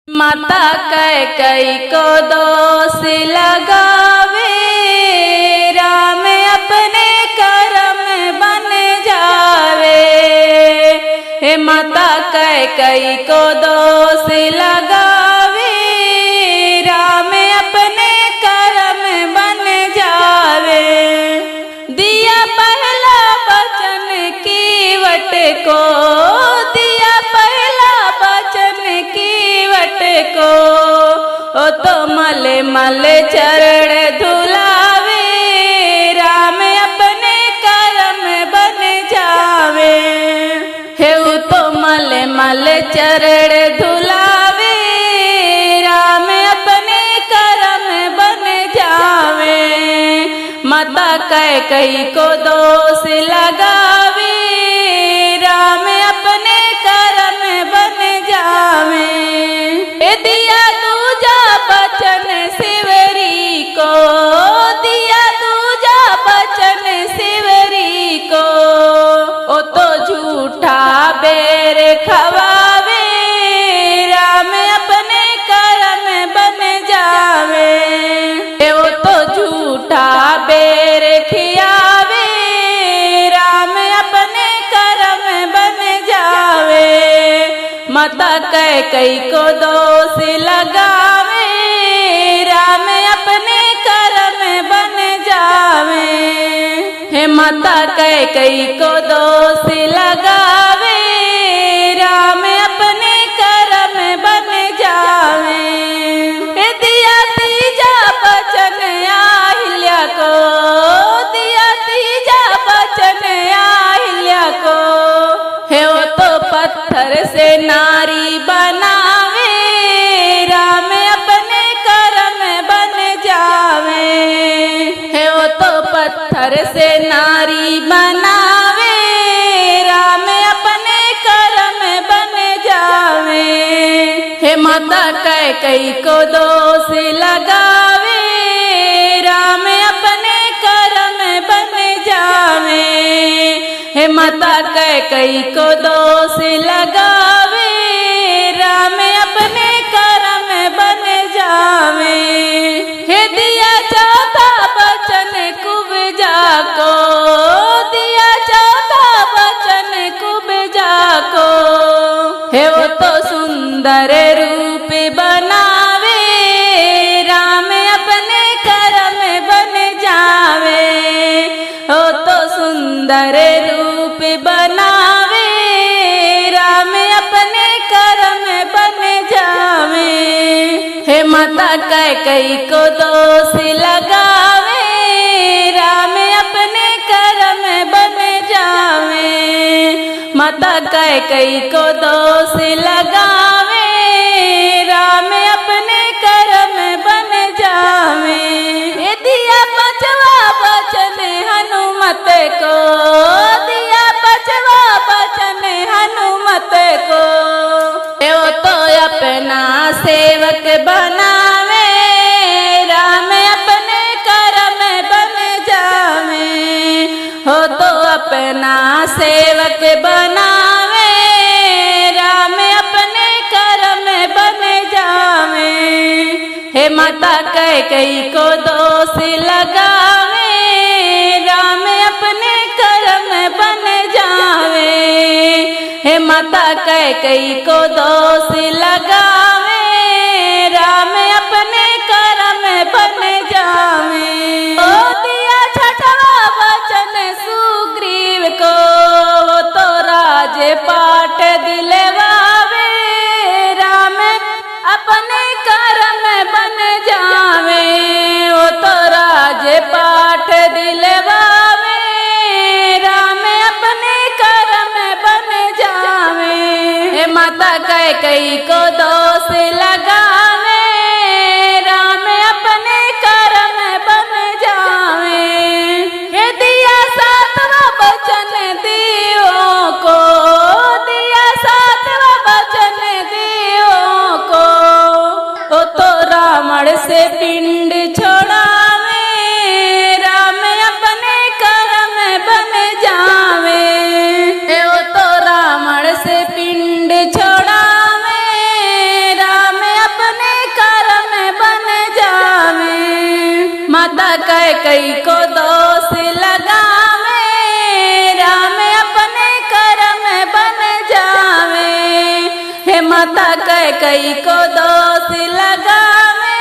माता कैकेयी को दोष लगावे, राम अपने कर्म बन जावे। हे माता कैकेयी को दोष लगावे, राम अपने कर्म बन जावे। दिया पहला वचन कीवट को, दिया पहला वचन कीवट को, ओ तो मल मल चरण धुलावे, राम अपने कर्म बन जावे। हे तो मल मल चरण धुलावे, राम अपने कर्म बन जावे। माता कैकेयी को दोष लगावे, राम अपने कर्म बन जावे। दिया दूजा वचन शिवरी को, दिया दूजा वचन शिवरी को, ओ तो झूठा बेर खवावे, राम अपने कर्म बन जावे। ओ तो झूठा बेर खियावे, राम अपने कर्म बन जावे। माता कैकेयी को दोष लगावे, राम अपने कर्म बन जावे। हे माता कैकेयी को दोष लगावे, राम अपने कर्म बन जावे। हे दिया तीजा वचन अहिल्या को, दिया तीजा वचन अहिल्या को, हे वो तो पत्थर से नारी बनावे, राम अपने कर्म बन जावे। हे वो तो पत्थर से नारी बनावे, राम अपने कर्म बन जावे। हे माता कैकेयी को दोष लगावे, राम अपने कर्म बन जावे। हे माता कैकेयी को दोष लगावे, राम अपने कर्म बन जावे। हे दिया चौथा वचन कुब्जा को, दिया चौथा वचन कुब्जा को, हे वो तो सुंदर रूप बनावे, राम अपने कर्म बन जावे। हो तो सुंदर रूप बनावे, राम अपने कर्म बन जावे। हे माता कैकेयी को दोष लगावे, राम अपने कर्म बन जावे। माता कैकेयी को दोष लगावे, राम अपने कर्म बन जावे। ये दिया पांचवा वचन हनुमत को, दिया पांचवा वचन हनुमत को, वो तो अपना सेवक बनावे, राम अपने कर्म बन जावे। हो तो अपना सेवक बनावे, राम अपने कर्म बन जावे। हे माता कैकेयी को दोष लगावे, राम अपने कर्म बन जावे। हे माता कैकेयी को दोष लगावे, राम अपने कर्म बन जावे। ओ दिया छठवा वचन सुग्रीव को, तो राजपाट दिलवावे, राम अपने कर्म बन जावे। वो तो राजपाट दिलवावे, राम अपने कर्म बन जावे। हे माता कैकेयी को दोष लगावे, राम अपने कर्म बन जावे। हे दिया सातवा वचन देवों को, दिया सातवा वचन देवों को, ओ तो रावण से पिंड छोड़ावे, राम अपने कर्म बन जावे। वो तो रावण से पिंड छोड़ावे, कई को दोष लगावे, राम अपने कर्म बन जावे। हे माता कई को दोष लगावे,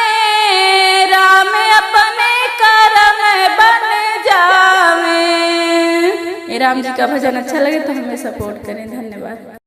राम अपने कर्म बन जावे। राम जी का भजन अच्छा लगे तो हमें सपोर्ट करें। धन्यवाद।